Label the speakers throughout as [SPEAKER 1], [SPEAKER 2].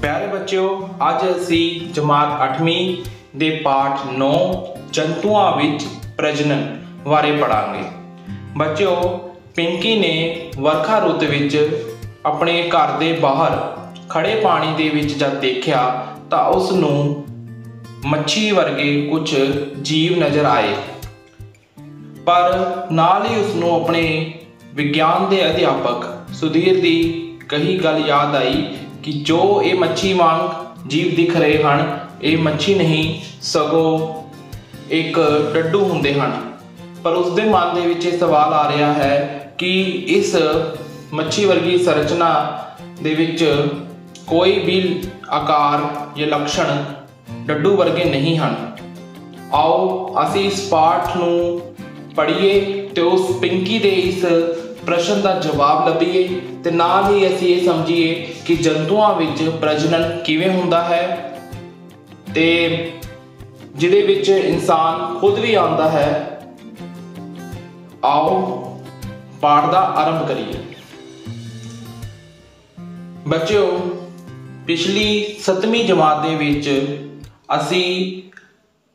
[SPEAKER 1] प्यारे बच्चों, अज असी जमात 8वीं दे पाठ 9 जंतुओं विच प्रजनन बारे पढ़ांगे। बच्चों, पिंकी ने वर्खा रुत विच अपने घर दे बाहर खड़े पानी दे विच जब देखा तो उसनूं मच्छी वर्गे कुछ जीव नज़र आए, पर नाल ही उसनूं अपने विज्ञान के अध्यापक सुधीर की कही गल याद आई कि जो ये मच्छी वांग जीव दिख रहे हैं ये मच्छी नहीं सगों एक डड्डू होंदे हैं। पर उसके मन के विच सवाल आ रहा है कि इस मच्छी वर्गी संरचना दे विच कोई भी आकार या लक्षण डड्डू वर्गे नहीं हैं। आओ असी इस पाठ नूं पढ़िए तो उस पिंकी दे इस प्रश्न का जवाब लभीए ते नाल ही असी ये समझिए कि जंतुओं विच प्रजनन किवें हुंदा है ते जिहदे विच इंसान खुद भी आंदा है। आओ पाठ दा आरंभ करिए। बच्चों, पिछली 7वीं जमात दे विच असी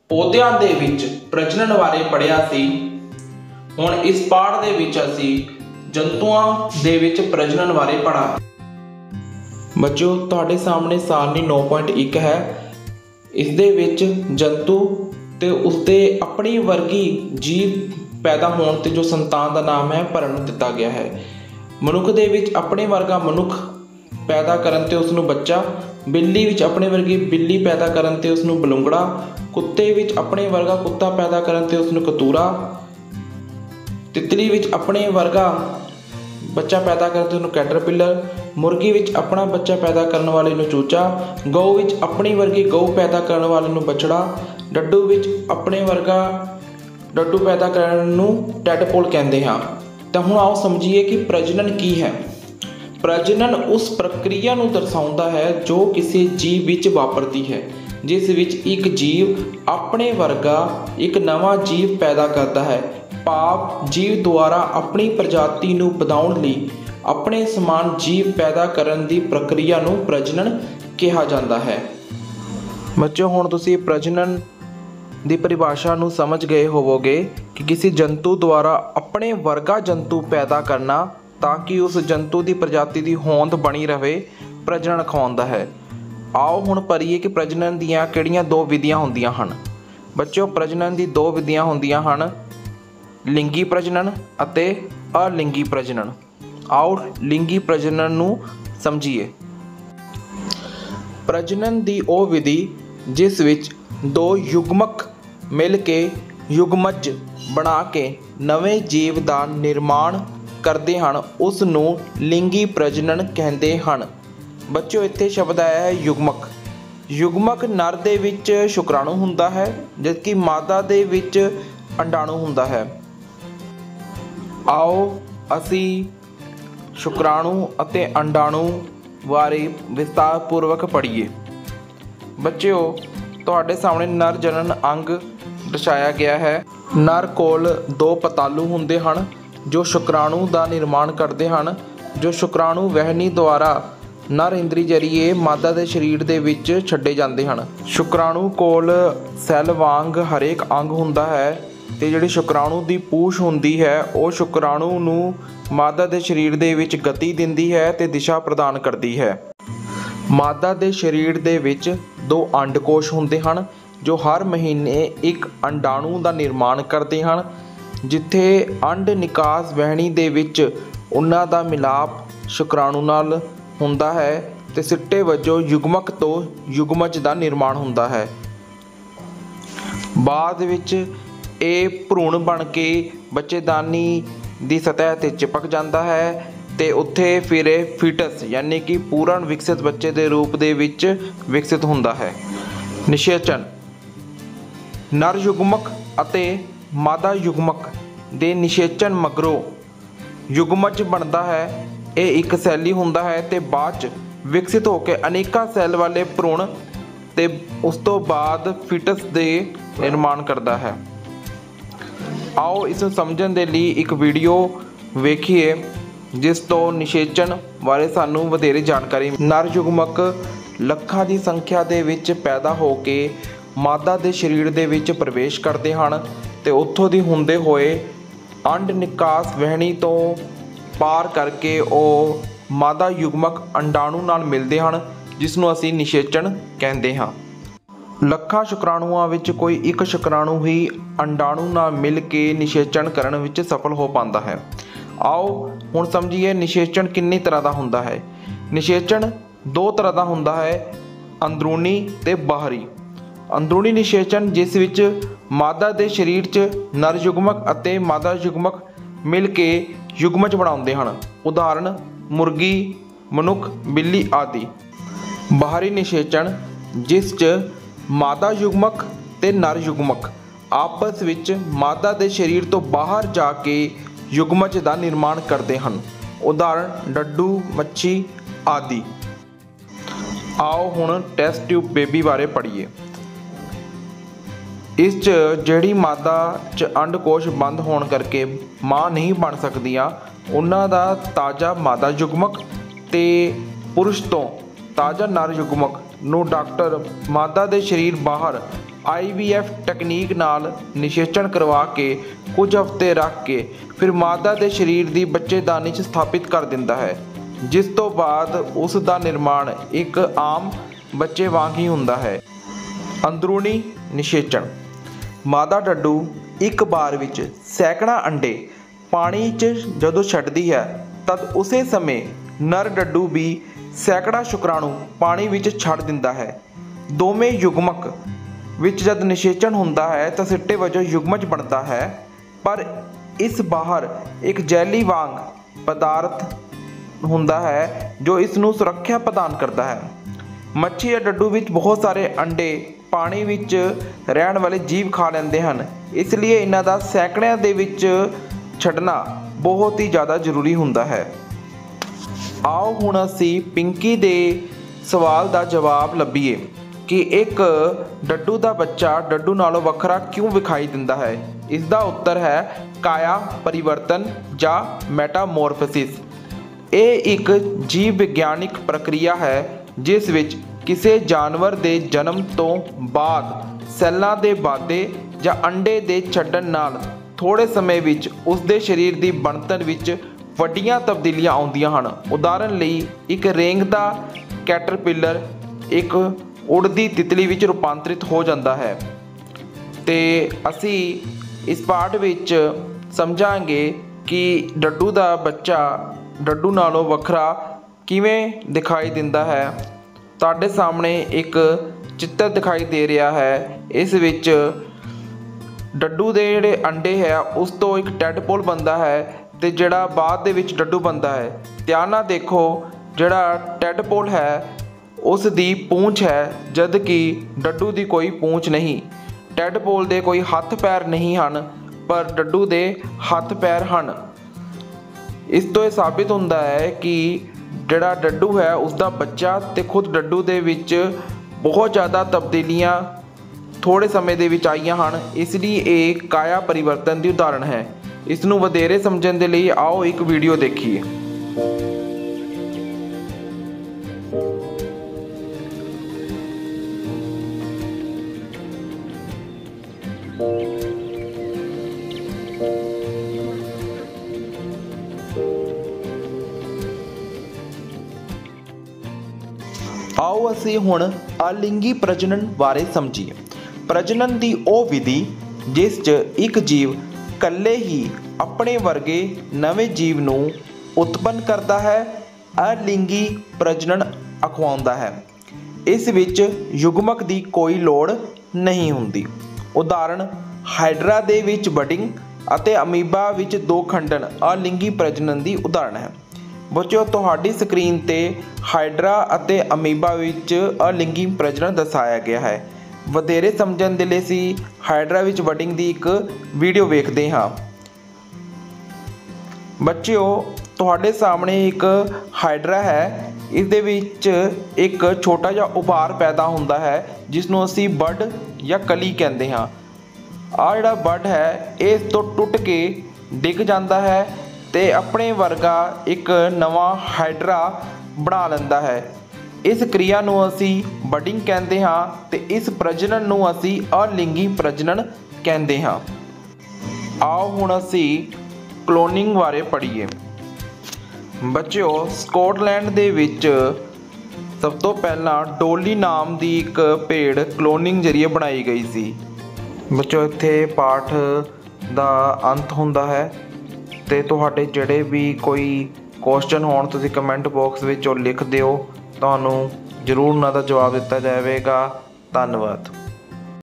[SPEAKER 1] पौधिਆਂ दे विच प्रजनन बारे पढ़िया सी। हुण इस पाठ दे विच असी जंतुओं दे विच प्रजनन बारे पढ़ा। बच्चों, तुहाडे सामने सारणी 9.1 है। इस दे विच जंतु ते उसदे अपनी वर्गी जीव पैदा होने ते जो संतान का नाम है भरण दिता गया है। मनुख दे विच अपने वर्गा मनुख पैदा करन ते उसनूं बच्चा, बिल्ली विच अपने वर्गी बिल्ली पैदा करन ते उसनूं बलूंगड़ा, कुत्ते विच अपने वर्गा कुत्ता पैदा करन ते उसनूं कतूरा, तितली विच अपने वर्गा बच्चा पैदा करते उन्होंने कैटरपिलर, मुर्गी विच अपना बच्चा पैदा करने वाले नूं चूचा, गौ विच अपनी वर्गी गौ पैदा करने वाले नूं बछड़ा, डड्डू विच अपने वर्गा डड्डू पैदा करने नूं टैडपोल कहते हैं। तो हुण आओ समझिए कि प्रजनन की है। प्रजनन उस प्रक्रिया नूं दर्शाउंदा है जो किसी जीव विच वापरती है, जिस विच एक जीव अपने वर्गा एक नवा जीव पैदा करता है। भाव जीव द्वारा अपनी प्रजाति नूं वधाउण लई अपने समान जीव पैदा करन दी प्रक्रिया नूं प्रजनन कहा जाता है। बच्चों, हुण तुसीं प्रजनन दी परिभाषा नूं समझ गए होवोगे कि किसी जंतु द्वारा अपने वर्गा जंतु पैदा करना ताकि उस जंतु की प्रजाति की होंद बनी रहे प्रजनन कहलाउंदा है। आओ हुण पढ़िए कि प्रजनन दीयां किहड़ियां दो विधियां हुंदियां हन। बच्चों, प्रजनन दी दो विधियां हुंदियां हन, लिंगी प्रजनन अते अलिंगी प्रजनन। आओ लिंगी प्रजनन नूं समझिए। प्रजनन दी ओ विधि जिस विच दो युग्मक मिल के युग्मज बना के नवे जीव का निर्माण करते हैं उस नूं लिंगी प्रजनन कहते हैं। बच्चों, इत्थे शब्द आया है युग्मक। युग्मक नर दे विच शुक्राणु हुंदा है जबकि मादा दे विच अंडाणु हुंदा है। आओ असी शुक्राणु अते अंडाणु बारे विस्तारपूर्वक पढ़िए। बच्चों, तुहाडे सामने नर जनन अंग दर्शाया गया है। नर कोल दो पतालू हुंदे हन जो शुक्राणु का निर्माण करते हैं, जो शुक्राणु वहनी द्वारा नर इंद्री जरिए मादा के शरीर के विच छड्डे जाते हैं। शुक्राणु कोल सैल वांग हरेक अंग हुंदा है ते जिहड़ी शुक्राणु की पूछ हुंदी है वो शुक्राणु नूं मादा के शरीर के विच गति दिंदी है ते दिशा प्रदान करती है। मादा के शरीर के विच दो अंडकोश हुंदे हन जो हर महीने एक अंडाणु का निर्माण करते हैं। जिथे अंड निकास वहनी दे विच उन्हां दा मिलाप शुक्राणु नाल हुंदा है ते सिट्टे वजों युग्मक तो युग्मज का निर्माण हुंदा है। बाद विच ये भ्रूण बन के बच्चेदानी की सतह ते चिपक जाता है ते उत्थे फिर फीटस यानी कि पूर्ण विकसित बच्चे के रूप दे विच विकसित हुंदा है। निषेचन नर युग्मक अते मादा युग्मक दे निषेचन मगरों युग्मज बनता है। ये एक सैली हुंदा है ते बाद च विकसित होकर अनेका सैल वाले भ्रूण ते उस तो बाद फीटस दे निर्माण करता है। आओ इस समझण दे लई एक वीडियो वेखिए जिस तो निषेचन बारे सानू वधेरे जानकारी। नर युग्मक ਲੱਖਾਂ ਦੀ ਸੰਖਿਆ ਦੇ ਵਿੱਚ ਪੈਦਾ ਹੋ ਕੇ ਮਾਦਾ ਦੇ ਸਰੀਰ ਦੇ ਵਿੱਚ ਪ੍ਰਵੇਸ਼ ਕਰਦੇ ਹਨ ਤੇ ਉੱਥੋਂ ਦੀ ਹੁੰਦੇ ਹੋਏ ਅੰਡ ਨਿਕਾਸ ਵਹਿਣੀ ਤੋਂ ਪਾਰ ਕਰਕੇ ਉਹ ਮਾਦਾ ਯੁਗਮਕ ਅੰਡਾਣੂ ਨਾਲ ਮਿਲਦੇ ਹਨ, ਜਿਸ ਨੂੰ ਅਸੀਂ ਨਿਸ਼ੇਚਣ ਕਹਿੰਦੇ ਹਾਂ। ਲੱਖਾਂ ਸ਼ੁਕਰਾਣੂਆਂ ਵਿੱਚ ਕੋਈ ਇੱਕ ਸ਼ੁਕਰਾਣੂ ਹੀ ਅੰਡਾਣੂ ਨਾਲ ਮਿਲ ਕੇ ਨਿਸ਼ੇਚਣ ਕਰਨ ਵਿੱਚ ਸਫਲ ਹੋ ਪਾਉਂਦਾ ਹੈ। ਆਓ ਹੁਣ ਸਮਝੀਏ ਨਿਸ਼ੇਚਣ ਕਿੰਨੀ ਤਰ੍ਹਾਂ ਦਾ ਹੁੰਦਾ ਹੈ। ਨਿਸ਼ੇਚਣ ਦੋ ਤਰ੍ਹਾਂ ਦਾ ਹੁੰਦਾ ਹੈ, ਅੰਦਰੂਨੀ ਤੇ ਬਾਹਰੀ। ਅੰਦਰੂਨੀ ਨਿਸ਼ੇਚਣ ਜਿਸ ਵਿੱਚ ਮਾਦਾ ਦੇ ਸਰੀਰ 'ਚ ਨਰ ਯੁਗਮਕ ਅਤੇ ਮਾਦਾ ਯੁਗਮਕ ਮਿਲ ਕੇ ਯੁਗਮਜ ਬਣਾਉਂਦੇ ਹਨ, ਉਦਾਹਰਣ ਮੁਰਗੀ, ਮਨੁੱਖ, ਬਿੱਲੀ ਆਦਿ। ਬਾਹਰੀ ਨਿਸ਼ੇਚਣ ਜਿਸ 'ਚ ਮਾਦਾ ਯੁਗਮਕ ਤੇ ਨਰ ਯੁਗਮਕ ਆਪਸ ਵਿੱਚ ਮਾਦਾ ਦੇ ਸਰੀਰ ਤੋਂ ਬਾਹਰ ਜਾ ਕੇ ਯੁਗਮਜ ਦਾ ਨਿਰਮਾਣ ਕਰਦੇ ਹਨ, ਉਦਾਹਰਣ ਡੱਡੂ, ਮੱਛੀ ਆਦਿ। ਆਓ ਹੁਣ ਟੈਸਟ ਟਿਊਬ ਬੇਬੀ ਬਾਰੇ ਪੜ੍ਹੀਏ। ਇਸ 'ਚ ਜਿਹੜੀ ਮਾਦਾ 'ਚ ਅੰਡਕੋਸ਼ ਬੰਦ ਹੋਣ ਕਰਕੇ ਮਾਂ ਨਹੀਂ ਬਣ ਸਕਦੀਆਂ, ਉਹਨਾਂ ਦਾ ਤਾਜ਼ਾ ਮਾਦਾ ਯੁਗਮਕ ਤੇ ਪੁਰਸ਼ ਤੋਂ ਤਾਜ਼ਾ ਨਰ ਯੁਗਮਕ ਨੂੰ ਡਾਕਟਰ ਮਾਦਾ ਦੇ ਸਰੀਰ ਬਾਹਰ IVF ਟੈਕਨੀਕ ਨਾਲ ਨਿਸ਼ੇਚਣ ਕਰਵਾ ਕੇ ਕੁਝ ਹਫ਼ਤੇ ਰੱਖ ਕੇ ਫਿਰ ਮਾਦਾ ਦੇ ਸਰੀਰ ਦੀ ਬੱਚੇਦਾਨੀ 'ਚ ਸਥਾਪਿਤ ਕਰ ਦਿੰਦਾ ਹੈ, ਜਿਸ ਤੋਂ ਬਾਅਦ ਉਸ ਦਾ ਨਿਰਮਾਣ ਇੱਕ ਆਮ ਬੱਚੇ ਵਾਂਗ ਹੀ ਹੁੰਦਾ ਹੈ। ਅੰਦਰੂਨੀ ਨਿਸ਼ੇਚਣ ਮਾਦਾ ਡੱਡੂ ਇੱਕ ਵਾਰ ਵਿੱਚ ਸੈਂਕੜਾ ਅੰਡੇ ਪਾਣੀ 'ਚ ਜਦੋਂ ਛੱਡਦੀ ਹੈ ਤਦ ਉਸੇ ਸਮੇਂ ਨਰ ਡੱਡੂ ਵੀ ਸੈਂਕੜਾ ਸ਼ੁਕਰਾਣੂ ਪਾਣੀ ਵਿੱਚ ਛੱਡ ਦਿੰਦਾ ਹੈ। ਦੋਵੇਂ ਯੁਗਮਕ ਵਿੱਚ ਜਦ ਨਿਸ਼ੇਚਣ ਹੁੰਦਾ ਹੈ ਤਾਂ ਸਿੱਟੇ ਵਜੋਂ ਯੁਗਮਜ ਬਣਦਾ ਹੈ, ਪਰ ਇਸ ਬਾਹਰ ਇੱਕ ਜੈਲੀ ਵਾਂਗ ਪਦਾਰਥ ਹੁੰਦਾ ਹੈ ਜੋ ਇਸ ਨੂੰ ਸੁਰੱਖਿਆ ਪ੍ਰਦਾਨ ਕਰਦਾ ਹੈ। ਮੱਛੀ ਜਾਂ ਡੱਡੂ ਵਿੱਚ ਬਹੁਤ ਸਾਰੇ ਅੰਡੇ ਪਾਣੀ ਵਿੱਚ ਰਹਿਣ ਵਾਲੇ ਜੀਵ ਖਾ ਲੈਂਦੇ ਹਨ, ਇਸ ਲਈ ਇਹਨਾਂ ਦਾ ਸੈਂਕੜਿਆਂ ਦੇ ਵਿੱਚ ਛੱਡਣਾ ਬਹੁਤ ਹੀ ਜ਼ਿਆਦਾ ਜ਼ਰੂਰੀ ਹੁੰਦਾ ਹੈ। ਆਓ ਹੁਣ ਅਸੀਂ ਪਿੰਕੀ ਦੇ ਸਵਾਲ ਦਾ ਜਵਾਬ ਲੱਭੀਏ ਕਿ ਇੱਕ ਡੱਡੂ ਦਾ ਬੱਚਾ ਡੱਡੂ ਨਾਲੋਂ ਵੱਖਰਾ ਕਿਉਂ ਵਿਖਾਈ ਦਿੰਦਾ ਹੈ। ਇਸ ਦਾ ਉੱਤਰ ਹੈ ਕਾਇਆ ਪਰਿਵਰਤਨ ਜਾਂ ਮੈਟਾਮੋਰਫੋਸਿਸ। ਇਹ ਇੱਕ ਜੀਵ ਵਿਗਿਆਨਿਕ ਪ੍ਰਕਿਰਿਆ ਹੈ ਜਿਸ ਵਿੱਚ ਕਿਸੇ ਜਾਨਵਰ ਦੇ ਜਨਮ ਤੋਂ ਬਾਅਦ ਸੈੱਲਾਂ ਦੇ ਵਾਧੇ ਜਾਂ ਅੰਡੇ ਦੇ ਛੱਡਣ ਨਾਲ ਥੋੜ੍ਹੇ ਸਮੇਂ ਵਿੱਚ ਉਸ ਦੇ ਸਰੀਰ ਦੀ ਬਣਤਰ ਵਿੱਚ ਵੱਡੀਆਂ ਤਬਦੀਲੀਆਂ ਆਉਂਦੀਆਂ ਹਨ। ਉਦਾਹਰਣ ਲਈ ਇੱਕ ਰੇਂਗਦਾ ਕੈਟਰਪਿਲਰ ਇੱਕ ਉੜਦੀ ਤਿਤਲੀ ਵਿੱਚ ਰੂਪਾਂਤਰਿਤ ਹੋ ਜਾਂਦਾ ਹੈ। ਤੇ ਅਸੀਂ ਇਸ ਪਾਠ ਵਿੱਚ ਸਮਝਾਂਗੇ ਕਿ ਡੱਡੂ ਦਾ ਬੱਚਾ ਡੱਡੂ ਨਾਲੋਂ ਵੱਖਰਾ ਕਿਵੇਂ ਦਿਖਾਈ ਦਿੰਦਾ ਹੈ। ਤੁਹਾਡੇ ਸਾਹਮਣੇ ਇੱਕ ਚਿੱਤਰ ਦਿਖਾਈ ਦੇ ਰਿਹਾ ਹੈ। ਇਸ ਵਿੱਚ ਡੱਡੂ ਦੇ ਜਿਹੜੇ ਅੰਡੇ ਹੈ ਉਸ ਤੋਂ ਇੱਕ ਟੈਡਪੋਲ ਬਣਦਾ ਹੈ ਤੇ ਜਿਹੜਾ ਬਾਅਦ ਦੇ ਵਿੱਚ ਡੱਡੂ ਬਣਦਾ ਹੈ। ਧਿਆਨ ਨਾਲ ਦੇਖੋ, ਜਿਹੜਾ ਟੈਡਪੋਲ ਹੈ ਉਸ ਦੀ ਪੂੰਛ ਹੈ, ਜਦ ਕਿ ਡੱਡੂ ਦੀ ਕੋਈ ਪੂੰਛ ਨਹੀਂ। ਟੈਡਪੋਲ ਦੇ ਕੋਈ ਹੱਥ ਪੈਰ ਨਹੀਂ ਹਨ, ਪਰ ਡੱਡੂ ਦੇ ਹੱਥ ਪੈਰ ਹਨ। ਇਸ ਤੋਂ ਇਹ ਸਾਬਿਤ ਹੁੰਦਾ ਹੈ ਕਿ ਜਿਹੜਾ ਡੱਡੂ ਹੈ ਉਸ ਦਾ ਬੱਚਾ ਤੇ ਖੁਦ ਡੱਡੂ ਦੇ ਵਿੱਚ ਬਹੁਤ ਜ਼ਿਆਦਾ ਤਬਦੀਲੀਆਂ ਥੋੜ੍ਹੇ ਸਮੇਂ ਦੇ ਵਿੱਚ ਆਈਆਂ ਹਨ, ਇਸ ਲਈ ਇਹ ਕਾਇਆ ਪਰਿਵਰਤਨ ਦੀ ਉਦਾਹਰਣ ਹੈ। ਇਸ ਨੂੰ ਵਧੇਰੇ ਸਮਝਣ ਦੇ ਲਈ ਆਓ ਇੱਕ ਵੀਡੀਓ ਦੇਖੀਏ। ਆਓ ਅਸੀਂ ਹੁਣ ਅਲਿੰਗੀ ਪ੍ਰਜਨਨ ਬਾਰੇ ਸਮਝੀਏ। ਪ੍ਰਜਨਨ ਦੀ ਉਹ ਵਿਧੀ ਜਿਸ 'ਚ ਇੱਕ ਜੀਵ ਇਕੱਲੇ ਹੀ ਆਪਣੇ ਵਰਗੇ ਨਵੇਂ ਜੀਵ ਨੂੰ ਉਤਪੰਨ ਕਰਦਾ ਹੈ, ਅਲਿੰਗੀ ਪ੍ਰਜਨਨ ਅਖਵਾਉਂਦਾ ਹੈ। ਇਸ ਵਿੱਚ ਯੁਗਮਕ ਦੀ ਕੋਈ ਲੋੜ ਨਹੀਂ ਹੁੰਦੀ। ਉਦਾਹਰਣ ਹਾਈਡਰਾ ਦੇ ਵਿੱਚ ਬਡਿੰਗ ਅਤੇ ਅਮੀਬਾ ਵਿੱਚ ਦੋ ਖੰਡਨ ਅਲਿੰਗੀ ਪ੍ਰਜਨਨ ਦੀ ਉਦਾਹਰਣ ਹੈ। ਬੱਚਿਓ, ਤੁਹਾਡੀ ਸਕਰੀਨ ਤੇ ਹਾਈਡਰਾ ਅਤੇ ਅਮੀਬਾ ਵਿੱਚ ਅਲਿੰਗੀ ਪ੍ਰਜਨਨ ਦਰਸਾਇਆ ਗਿਆ ਹੈ। ਵਧੇਰੇ ਸਮਝਣ ਦੇ ਲਈ ਅਸੀਂ ਹਾਈਡਰਾ ਵਿੱਚ ਬਡਿੰਗ ਦੀ ਇੱਕ ਵੀਡੀਓ ਵੇਖਦੇ ਹਾਂ। ਬੱਚਿਓ, ਤੁਹਾਡੇ ਸਾਹਮਣੇ ਇੱਕ ਹਾਈਡਰਾ ਹੈ। ਇਸ ਦੇ ਵਿੱਚ ਇੱਕ ਛੋਟਾ ਜਿਹਾ ਉਭਾਰ ਪੈਦਾ ਹੁੰਦਾ ਹੈ ਜਿਸ ਨੂੰ ਅਸੀਂ ਬਡ ਜਾਂ ਕਲੀ ਕਹਿੰਦੇ ਹਾਂ। ਆਹ ਜਿਹੜਾ ਬਡ ਹੈ ਇਸ ਤੋਂ ਟੁੱਟ ਕੇ ਡਿੱਗ ਜਾਂਦਾ ਹੈ ਤੇ ਆਪਣੇ ਵਰਗਾ ਇੱਕ ਨਵਾਂ ਹਾਈਡਰਾ ਬਣਾ ਲੈਂਦਾ ਹੈ। इस क्रिया ਨੂੰ ਅਸੀਂ ਬਡਿੰਗ ਕਹਿੰਦੇ ਹਾਂ ਤੇ ਇਸ ਪ੍ਰਜਨਨ ਨੂੰ ਅਸੀਂ ਅਲਿੰਗੀ ਪ੍ਰਜਨਨ ਕਹਿੰਦੇ ਹਾਂ। ਆਓ ਹੁਣ ਅਸੀਂ ਕਲੋਨਿੰਗ ਬਾਰੇ ਪੜ੍ਹੀਏ। ਬੱਚਿਓ, ਸਕਾਟਲੈਂਡ ਦੇ ਵਿੱਚ ਸਭ ਤੋਂ ਪਹਿਲਾਂ ਡੋਲੀ ਨਾਮ ਦੀ ਇੱਕ ਭੇਡ ਕਲੋਨਿੰਗ ਜ਼ਰੀਏ ਬਣਾਈ ਗਈ ਸੀ। ਬੱਚਿਓ, ਇੱਥੇ ਪਾਠ ਦਾ ਅੰਤ ਹੁੰਦਾ ਹੈ ਤੇ ਤੁਹਾਡੇ ਜਿਹੜੇ ਵੀ ਕੋਈ ਕੁਐਸਚਨ ਹੋਣ ਤੁਸੀਂ ਕਮੈਂਟ ਬਾਕਸ ਵਿੱਚ ਉਹ ਲਿਖ ਦਿਓ, ਤੁਹਾਨੂੰ ਜ਼ਰੂਰ ਉਹਨਾਂ ਦਾ ਜਵਾਬ ਦਿੱਤਾ ਜਾਵੇਗਾ। ਧੰਨਵਾਦ।